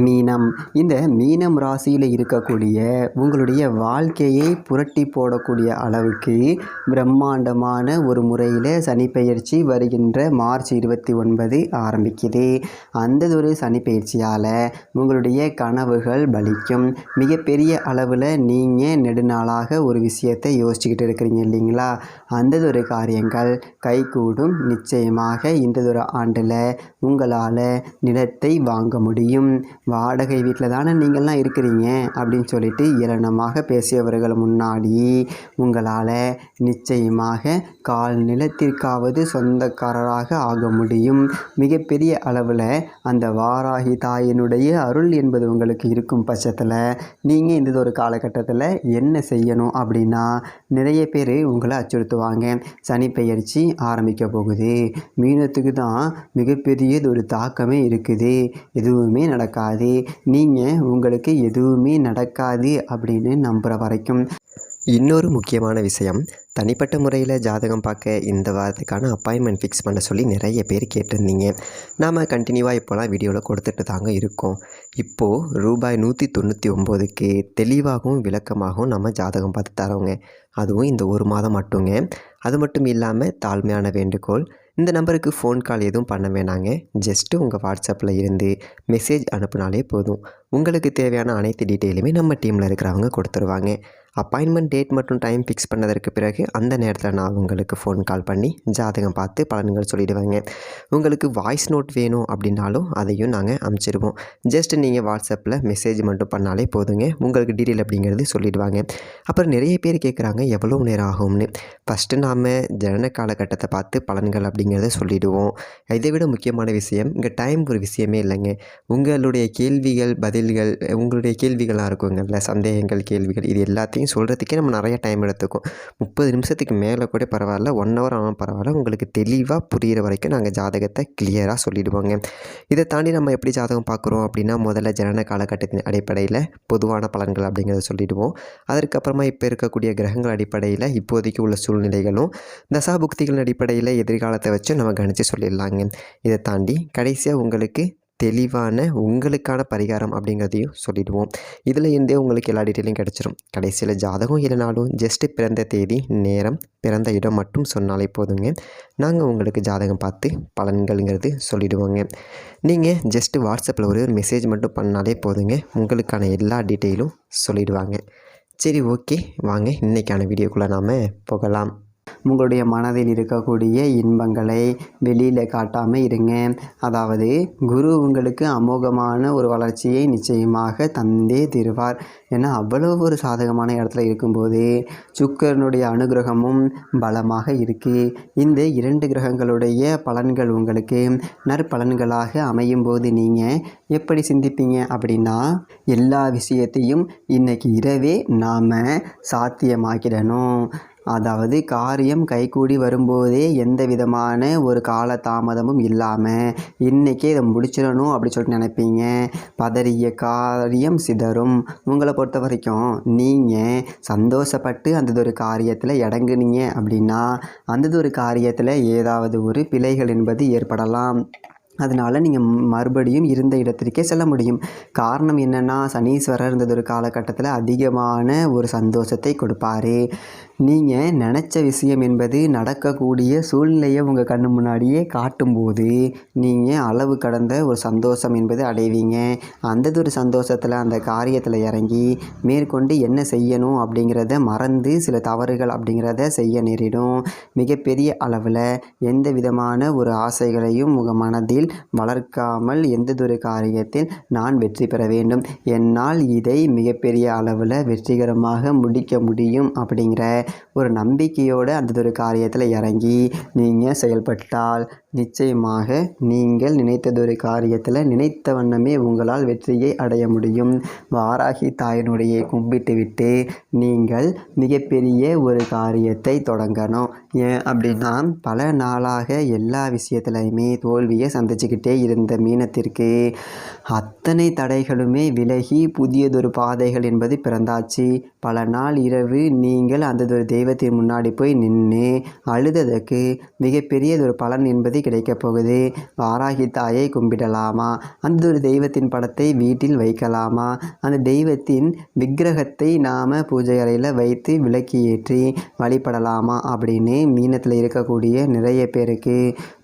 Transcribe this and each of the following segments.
மீனம். இந்த மீனம் ராசியில் இருக்கக்கூடிய உங்களுடைய வாழ்க்கையை புரட்டி போடக்கூடிய அளவுக்கு பிரம்மாண்டமான ஒரு முறையில் சனிப்பெயர்ச்சி வருகின்ற மார்ச் 29 ஆரம்பிக்குது. அந்த ஒரு சனிப்பெயர்ச்சியால் உங்களுடைய கனவுகள் பலிக்கும். மிகப்பெரிய அளவில் நீங்கள் நெடுநாளாக ஒரு விஷயத்தை யோசிச்சுக்கிட்டு இருக்கிறீங்க இல்லைங்களா? அந்த ஒரு காரியங்கள் கைகூடும். நிச்சயமாக இந்த ஒரு ஆண்டில் உங்களால் நிலத்தை வாங்க முடியும். வாடகை வீட்டில் தானே நீங்கள்லாம் இருக்கிறீங்க அப்படின்னு சொல்லிட்டு ஏளனமாக பேசியவர்கள் முன்னாடி உங்களால் நிச்சயமாக கால் நிலத்திற்காவது சொந்தக்காரராக ஆக முடியும். மிகப்பெரிய அளவில் அந்த வாராகி தாயினுடைய அருள் என்பது உங்களுக்கு இருக்கும் பட்சத்தில் நீங்கள் இந்த ஒரு காலகட்டத்தில் என்ன செய்யணும் அப்படின்னா, நிறைய பேர் உங்களை அச்சுறுத்துவாங்க. சனிப்பெயர்ச்சி ஆரம்பிக்க போகுது, மீனத்துக்கு தான் மிகப்பெரிய ஒரு தாக்கமே இருக்குது, எதுவுமே நடக்காது, நீங்கள் உங்களுக்கு எதுவுமே நடக்காது அப்படின்னு நம்புகிற வரைக்கும். இன்னொரு முக்கியமான விஷயம், தனிப்பட்ட முறையில் ஜாதகம் பார்க்க இந்த வாரத்துக்கான அப்பாயின்மெண்ட் ஃபிக்ஸ் பண்ண சொல்லி நிறைய பேர் கேட்டிருந்தீங்க. நாம் கண்டினியூவாக இப்போலாம் வீடியோவில் கொடுத்துட்டு தாங்க இருக்கோம். இப்போது ரூபாய் 199க்கு தெளிவாகவும் விளக்கமாகவும் நம்ம ஜாதகம் பார்த்து தரோங்க. அதுவும் இந்த ஒரு மாதம் மட்டுங்க. அது மட்டும் இல்லாமல் தாழ்மையான வேண்டுகோள், இந்த நம்பருக்கு ஃபோன் கால் எதுவும் பண்ண வேணாங்க. ஜஸ்ட்டு உங்கள் வாட்ஸ்அப்பில் இருந்து மெசேஜ் அனுப்புனாலே போதும். உங்களுக்கு தேவையான அனைத்து டீட்டெயிலுமே நம்ம டீமில் இருக்கிறவங்க கொடுத்துருவாங்க. அப்பாயின்மெண்ட் டேட் மற்றும் டைம் ஃபிக்ஸ் பண்ணதற்கு பிறகு அந்த நேரத்தில் நான் உங்களுக்கு ஃபோன் கால் பண்ணி ஜாதகம் பார்த்து பலன்கள் சொல்லிவிடுவேங்க. உங்களுக்கு வாய்ஸ் நோட் வேணும் அப்படின்னாலும் அதையும் நாங்கள் அனுப்பிச்சிடுவோம். ஜஸ்ட் நீங்கள் வாட்ஸ்அப்பில் மெசேஜ் மட்டும் பண்ணாலே போதுங்க. உங்களுக்கு டீட்டெயில் அப்படிங்கிறது சொல்லிவிடுவாங்க. அப்புறம் நிறைய பேர் கேட்குறாங்க எவ்வளோ நேரம் ஆகும்னு. ஃபஸ்ட்டு நாம் ஜனன காலகட்டத்தை பார்த்து பலன்கள் அப்படிங்கிறத சொல்லிவிடுவோம். இதை விட முக்கியமான விஷயம், இங்கே டைம் ஒரு விஷயமே இல்லைங்க. உங்களுடைய கேள்விகள் பதில்கள், உங்களுடைய கேள்விகளாக இருக்குங்கள்ல, சந்தேகங்கள் கேள்விகள், இது எல்லாத்தையும் சொல்கிறதுக்கே நம்ம நிறைய டைம் எடுத்துக்கும். 30 நிமிஷத்துக்கு மேலே கூட பரவாயில்ல, 1 ஹவர் ஆனாலும் பரவாயில்ல, உங்களுக்கு தெளிவாக புரிகிற வரைக்கும் நாங்கள் ஜாதகத்தை கிளியராக சொல்லிவிடுவோங்க. இதை தாண்டி நம்ம எப்படி ஜாதகம் பார்க்குறோம் அப்படின்னா, முதல்ல ஜனன காலகட்டத்தின் அடிப்படையில் பொதுவான பலன்கள் அப்படிங்கிறத சொல்லிவிடுவோம். அதற்கப்புறமா இப்போ இருக்கக்கூடிய கிரகங்கள் அடிப்படையில் இப்போதைக்கு உள்ள சூழ்நிலைகளும் தசாபுக்திகளின் அடிப்படையில் எதிர்காலத்தை வச்சு நம்ம கணித்து சொல்லிடலாங்க. இதை தாண்டி கடைசியாக உங்களுக்கு தெளிவான உங்களுக்கான பரிகாரம் அப்படிங்கிறதையும் சொல்லிவிடுவோம். இதில் இருந்தே உங்களுக்கு எல்லா டீட்டெயிலும் கிடச்சிரும். கடைசியில் ஜாதகம் இல்லைனாலும் ஜஸ்ட்டு பிறந்த தேதி, நேரம், பிறந்த இடம் மட்டும் சொன்னாலே போதுங்க. நாங்கள் உங்களுக்கு ஜாதகம் பார்த்து பலன்கள்ங்கிறது சொல்லிவிடுவோங்க. நீங்கள் ஜஸ்ட்டு வாட்ஸ்அப்பில் ஒரு மெசேஜ் மட்டும் பண்ணாலே போதுங்க. உங்களுக்கான எல்லா டீட்டெயிலும் சொல்லிவிடுவாங்க. சரி, ஓகே, வாங்க இன்றைக்கான வீடியோக்குள்ளே நாம் போகலாம். உங்களுடைய மனதில் இருக்கக்கூடிய இன்பங்களை வெளியில் காட்டாமல் இருங்க. அதாவது குரு உங்களுக்கு அமோகமான ஒரு வளர்ச்சியை நிச்சயமாக தந்தே தருவார். ஏன்னா அவ்வளோ ஒரு சாதகமான இடத்துல இருக்கும்போது சுக்கிரனுடைய அனுகிரகமும் பலமாக இருக்குது. இந்த 2 கிரகங்களுடைய பலன்கள் உங்களுக்கு நற்பலன்களாக அமையும் போது நீங்கள் எப்படி சிந்திப்பீங்க அப்படின்னா, எல்லா விஷயத்தையும் இன்றைக்கி இரவே நாம் சாத்தியமாக்கிடணும். அதாவது காரியம் கைகூடி வரும்போதே எந்த விதமான ஒரு கால தாமதமும் இல்லாமல் இன்றைக்கே இதை முடிச்சிடணும் அப்படி சொல்லிட்டு நினைப்பீங்க. பதறிய காரியம் சிதறும். உங்களை பொறுத்த வரைக்கும் நீங்கள் சந்தோஷப்பட்டு அந்த ஒரு காரியத்தில் இறங்குனீங்க அப்படின்னா அந்த ஒரு காரியத்தில் ஏதாவது ஒரு பிழைகள் என்பது ஏற்படலாம். அதனால் நீங்கள் மறுபடியும் இருந்த இடத்திற்கே செல்ல முடியும். காரணம் என்னென்னா, சனீஸ்வரர் இந்த ஒரு காலகட்டத்தில் அதிகமான ஒரு சந்தோஷத்தை கொடுப்பார். நீங்கள் நினச்ச விஷயம் என்பது நடக்கக்கூடிய சூழ்நிலையை உங்கள் கண்ணு முன்னாடியே காட்டும்போது நீங்கள் அளவு கடந்த ஒரு சந்தோஷம் என்பது அடைவீங்க. அந்த ஒரு சந்தோஷத்தில் அந்த காரியத்தில் இறங்கி மேற்கொண்டு என்ன செய்யணும் அப்படிங்கிறத மறந்து சில தவறுகள் அப்படிங்கிறத செய்ய நேரிடும். மிகப்பெரிய அளவில் எந்த விதமான ஒரு ஆசைகளையும் உங்கள் மனதில் வளர்க்காமல் எந்ததொரு காரியத்தில் நான் வெற்றி பெற வேண்டும், என்னால் இதை மிகப்பெரிய அளவில் வெற்றிகரமாக முடிக்க முடியும் அப்படிங்கிற ஒரு நம்பிக்கையோடு அந்த ஒரு காரியத்தில் இறங்கி நீங்கள் செயல்பட்டால் நிச்சயமாக நீங்கள் நினைத்ததொரு காரியத்தில் நினைத்த வண்ணமே உங்களால் வெற்றியை அடைய முடியும். வாராகி தாயினுடைய கும்பிட்டு விட்டு நீங்கள் மிகப்பெரிய ஒரு காரியத்தை தொடங்கணும். ஏன் அப்படின்னா, பல நாளாக எல்லா விஷயத்துலையுமே தோல்வியை சந்திச்சுக்கிட்டே இருந்த மீனத்திற்கு அத்தனை தடைகளுமே விலகி புதியதொரு பாதைகள் என்பது பிறந்தாச்சு. பல நாள் இரவு நீங்கள் அந்த ஒரு தெய்வத்தின் முன்னாடி போய் நின்று அழுததற்கு மிகப்பெரியதொரு பலன் என்பது என்பது கிடைக்கப் போகுது. வாராகி தாயை கும்பிடலாமா? அந்த ஒரு தெய்வத்தின் படத்தை வீட்டில் வைக்கலாமா? அந்த தெய்வத்தின் விக்கிரகத்தை நாம் பூஜை அறையில் வைத்து விளக்கு ஏற்றி வழிபடலாமா அப்படின்னு மீனத்தில் இருக்கக்கூடிய நிறைய பேருக்கு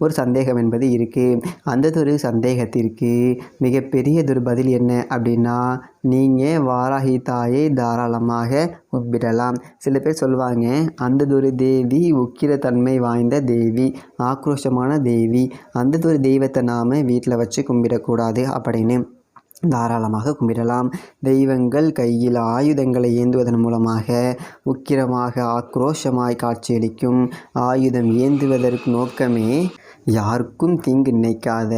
ஒரு சந்தேகம் என்பது இருக்குது. அந்த ஒரு சந்தேகத்திற்கு மிகப்பெரியதொரு பதில் என்ன அப்படின்னா, நீங்கள் வாராகி தாயை தாராளமாக கும்பிடலாம். சில பேர் சொல்லுவாங்க, அந்த ஒரு தேவி உக்கிரத்தன்மை வாய்ந்த தேவி, ஆக்ரோஷமான தேவி, அந்த ஒரு தெய்வத்தை நாம் வீட்டில் வச்சு கும்பிடக்கூடாது அப்படின்னு. தாராளமாக கும்பிடலாம். தெய்வங்கள் கையில் ஆயுதங்களை ஏந்துவதன் மூலமாக உக்கிரமாக ஆக்ரோஷமாய் காட்சியளிக்கும். ஆயுதம் ஏந்துவதற்கு நோக்கமே யாருக்கும் தீங்கு நினைக்காத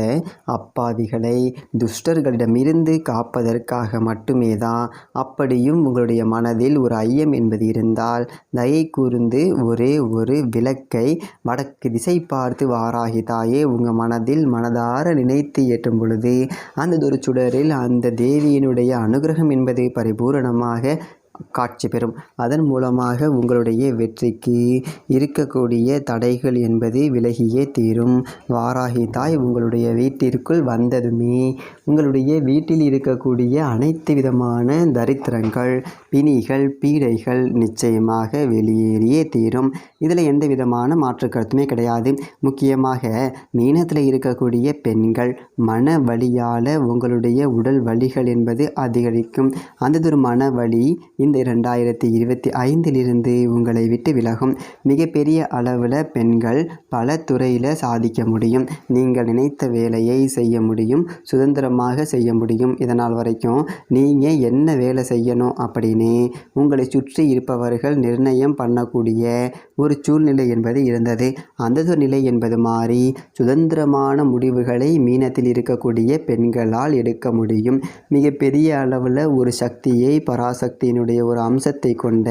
அப்பாவிகளை துஷ்டர்களிடமிருந்து காப்பதற்காக மட்டுமே தான். அப்படியும் உங்களுடைய மனதில் ஒரு ஐயம் என்பது இருந்தால் தயை கூர்ந்து ஒரே ஒரு விளக்கை வடக்கு திசை பார்த்து வாராகி தாயே உங்கள் மனதில் மனதார நினைத்து ஏற்றும் பொழுது அந்த ஒரு சுடரில் அந்த தேவியினுடைய அனுகிரகம் என்பது பரிபூரணமாக காட்சி பெறும். அதன் மூலமாக உங்களுடைய வெற்றிக்கு இருக்கக்கூடிய தடைகள் என்பது விலகியே தீரும். வாராகி தாய் உங்களுடைய வீட்டிற்குள் வந்ததுமே உங்களுடைய வீட்டில் இருக்கக்கூடிய அனைத்து விதமான தரித்திரங்கள், பிணிகள், பீடைகள் நிச்சயமாக வெளியேறியே தீரும். இதில் எந்த விதமான மாற்று கருத்துமே கிடையாது. முக்கியமாக மீனத்தில் இருக்கக்கூடிய பெண்கள் மன வலியால் உங்களுடைய உடல் வலிகள் என்பது அதிகரிக்கும். அந்த ஒரு மன வலி இந்த 2025 உங்களை விட்டு விலகும். மிகப்பெரிய அளவில் பெண்கள் பல துறையில் சாதிக்க முடியும். நீங்கள் நினைத்த வேலையை செய்ய முடியும், சுதந்திரமாக செய்ய முடியும். இதனால் வரைக்கும் நீங்கள் என்ன வேலை செய்யணும் அப்படின்னு உங்களை சுற்றி இருப்பவர்கள் நிர்ணயம் பண்ணக்கூடிய ஒரு சூழ்நிலை என்பது இருந்தது. அந்த ஒரு நிலை என்பது மாறி சுதந்திரமான முடிவுகளை மீனத்தில் இருக்கக்கூடிய பெண்களால் எடுக்க முடியும். மிகப்பெரிய அளவில் ஒரு சக்தியை பராசக்தியினுடைய ஒரு அம்சத்தை கொண்ட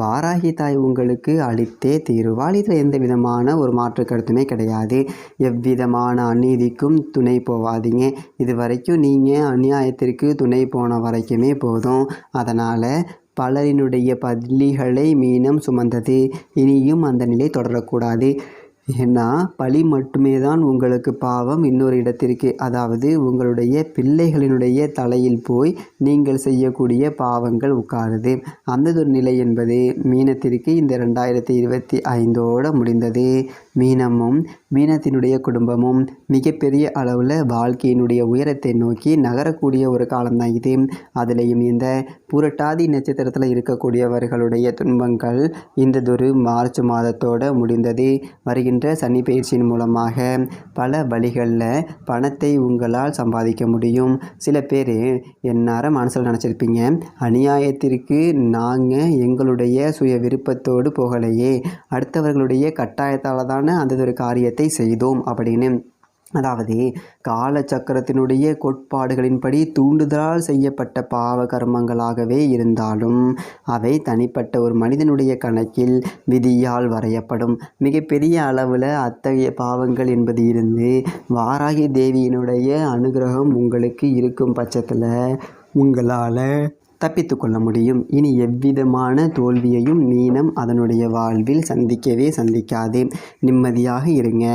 வாராகி தாய் உங்களுக்கு அளித்தே தீருவாள். இதில் எந்த விதமான ஒரு மாற்று கருத்துமே கிடையாது. எவ்விதமான அநீதிக்கும் துணை போவாதீங்க. இது வரைக்கும் நீங்கள் அநியாயத்திற்கு துணை போன வரைக்குமே போதும். அதனால் பலரினுடைய பள்ளிகளை மீனம் சுமந்தது. இனியும் அந்த நிலை தொடரக்கூடாது. ஏன்னா பழி மட்டுமே தான் உங்களுக்கு பாவம் இன்னொரு இடத்திற்கு, அதாவது உங்களுடைய பிள்ளைகளினுடைய தலையில் போய் நீங்கள் செய்யக்கூடிய பாவங்கள் உட்காருது. அந்த ஒரு நிலை என்பது மீனத்திற்கு இந்த 2025 முடிந்தது. மீனமும் மீனத்தினுடைய குடும்பமும் மிகப்பெரிய அளவில் வாழ்க்கையினுடைய உயரத்தை நோக்கி நகரக்கூடிய ஒரு காலம்தான் இது. அதுலேயும் இந்த புரட்டாதி நட்சத்திரத்தில் இருக்கக்கூடியவர்களுடைய துன்பங்கள் இந்த மார்ச் மாதத்தோடு முடிந்தது. வருகின்ற சனி பயிற்சியின் மூலமாக பல வழிகளில் பணத்தை உங்களால் சம்பாதிக்க முடியும். சில பேர் எந்நேரம் மனசில் நினச்சிருப்பீங்க, அநியாயத்திற்கு நாங்கள் எங்களுடைய சுய விருப்பத்தோடு போகலையே, அடுத்தவர்களுடைய கட்டாயத்தால் தானே அந்த ஒரு காரியத்தை செய்தோம் அப்படின்னு. அதாவது காலச்சக்கரத்தினுடைய கோட்பாடுகளின்படி தூண்டுதலால் செய்யப்பட்ட பாவ கர்மங்களாகவே இருந்தாலும் அவை தனிப்பட்ட ஒரு மனிதனுடைய கணக்கில் விதியால் வரையப்படும். மிகப்பெரிய அளவில் அத்தகைய பாவங்கள் என்பது இருந்து வாராகி தேவியினுடைய அனுகிரகம் உங்களுக்கு இருக்கும் பட்சத்தில் உங்களால் தப்பித்து கொள்ள முடியும். இனி எவ்விதமான தோல்வியையும் மீனம் அதனுடைய வாழ்வில் சந்திக்காது. நிம்மதியாக இருங்க.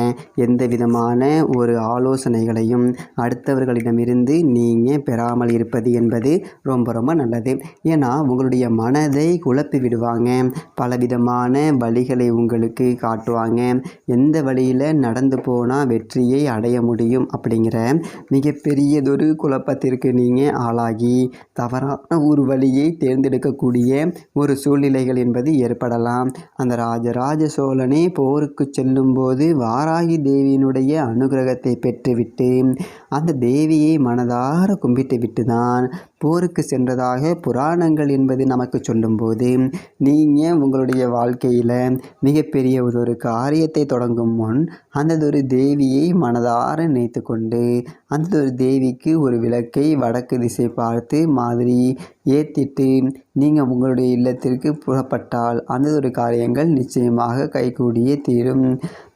எந்த விதமான ஒரு ஆலோசனைகளையும் அடுத்தவர்களிடமிருந்து நீங்கள் பெறாமல் இருப்பது என்பது ரொம்ப ரொம்ப நல்லது. ஏன்னா உங்களுடைய மனதை குழப்பி விடுவாங்க. பலவிதமான வழிகளை உங்களுக்கு காட்டுவாங்க. எந்த வழியில் நடந்து போனால் வெற்றியை அடைய முடியும் அப்படிங்கிற மிகப்பெரியதொரு குழப்பத்திற்கு நீங்கள் ஆளாகி தவறான ஒரு வழியை தேர்ந்தெடுக்கக்கூடிய ஒரு சூழ்நிலைகள் என்பது ஏற்படலாம். அந்த ராஜராஜ சோழனே போருக்கு செல்லும்போது வாராகி தேவியினுடைய அனுகிரகத்தை பெற்றுவிட்டு அந்த தேவியை மனதார கும்பிட்டு விட்டு தான் போருக்கு சென்றதாக புராணங்கள் என்பது நமக்கு சொல்லும்போது நீங்கள் உங்களுடைய வாழ்க்கையில் மிகப்பெரிய ஒரு காரியத்தை தொடங்கும் முன் அந்த ஒரு தேவியை மனதார நினைத்து கொண்டு அந்த ஒரு தேவிக்கு ஒரு விளக்கை வடக்கு திசை பார்த்து மாதிரி ஏற்றிட்டு நீங்கள் உங்களுடைய இல்லத்திற்கு புறப்பட்டால் அந்த ஒரு காரியங்கள் நிச்சயமாக கைகூடியே தீரும்.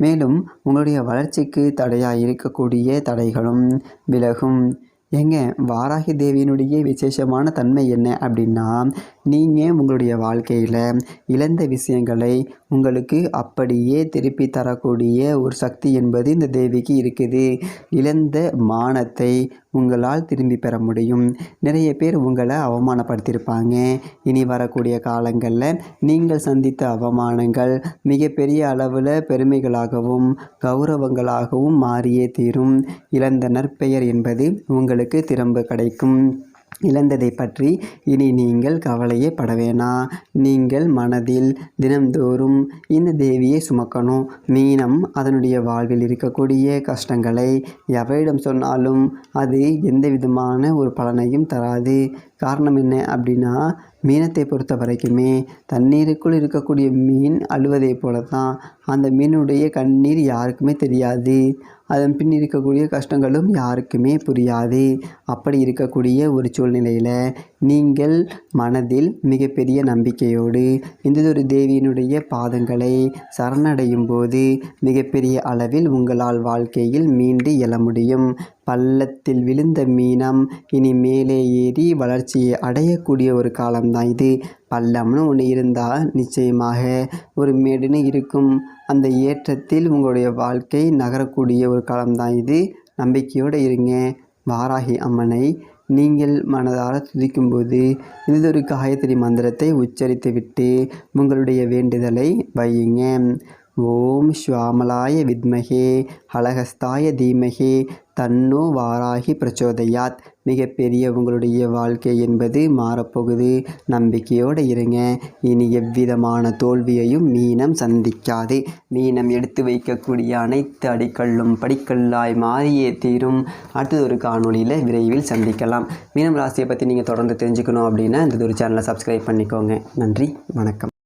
மேலும் உங்களுடைய வளர்ச்சிக்கு தடையாக இருக்கக்கூடிய தடைகளும் விலகும். வாராகி தேவியினுடைய விசேஷமான தன்மை என்ன அப்படின்னா, நீங்கள் உங்களுடைய வாழ்க்கையில் இழந்த விஷயங்களை உங்களுக்கு அப்படியே திருப்பி தரக்கூடிய ஒரு சக்தி என்பது இந்த தேவிக்கு இருக்குது. இழந்த மானத்தை உங்களால் திரும்பி பெற முடியும். நிறைய பேர் உங்களை அவமானப்படுத்தியிருப்பாங்க. இனி வரக்கூடிய காலங்களில் நீங்கள் சந்தித்த அவமானங்கள் மிகப்பெரிய அளவில் பெருமைகளாகவும் கௌரவங்களாகவும் மாறியே தீரும். இழந்த நற்பெயர் என்பது உங்களுக்கு திரும்ப கிடைக்கும். இழந்ததை பற்றி இனி நீங்கள் கவலையே பட வேணாம். நீங்கள் மனதில் தினம்தோறும் இந்த தேவியை சுமக்கணும். மீனம் அதனுடைய வாழ்வில் இருக்கக்கூடிய கஷ்டங்களை எவரிடம் சொன்னாலும் அது எந்த விதமான ஒரு பலனையும் தராது. காரணம் என்ன அப்படின்னா, மீனத்தை பொறுத்த வரைக்குமே தண்ணீருக்குள் இருக்கக்கூடிய மீன் அழுவதை போல தான். அந்த மீனுடைய கண்ணீர் யாருக்குமே தெரியாது. அதன் பின் இருக்கக்கூடிய கஷ்டங்களும் யாருக்குமே புரியாது. அப்படி இருக்கக்கூடிய ஒரு சூழ்நிலையில் நீங்கள் மனதில் மிகப்பெரிய நம்பிக்கையோடு இந்த தேவியினுடைய பாதங்களை சரணடையும் போது மிகப்பெரிய அளவில் உங்களால் வாழ்க்கையில் மீண்டு எழ முடியும். பள்ளத்தில் விழுந்த மீனம் இனி மேலே ஏறி வளர்ச்சியை அடையக்கூடிய ஒரு காலம்தான் இது. பள்ளம்னு ஒன்று இருந்தால் நிச்சயமாக ஒரு மேடுன்னு இருக்கும். அந்த ஏற்றத்தில் உங்களுடைய வாழ்க்கை நகரக்கூடிய ஒரு காலம்தான் இது. நம்பிக்கையோடு இருங்க. வாராகி அம்மனை நீங்கள் மனதார துதிக்கும்போது இந்த காயத்ரி மந்திரத்தை உச்சரித்து விட்டு உங்களுடைய வேண்டுதலை வையுங்க. ஓம் ஸ்வாமலாய வித்மகே ஹலஹஸ்தாய தீமகே தன்னோ வாராகி பிரச்சோதயாத். மிகப்பெரிய உங்களுடைய வாழ்க்கை என்பது மாறப்போகுது. நம்பிக்கையோடு இருங்க. இனி எவ்விதமான தோல்வியையும் மீனம் சந்திக்காது. மீனம் எடுத்து வைக்கக்கூடிய அனைத்து அடிக்கல்லும் படிக்கல்லாய் மாறியே தீரும். அடுத்தது ஒரு காணொளியில் விரைவில் சந்திக்கலாம். மீனம் ராசியை பற்றி நீங்கள் தொடர்ந்து தெரிஞ்சுக்கணும் அப்படின்னா இந்த ஒரு சேனலை சப்ஸ்கிரைப் பண்ணிக்கோங்க. நன்றி, வணக்கம்.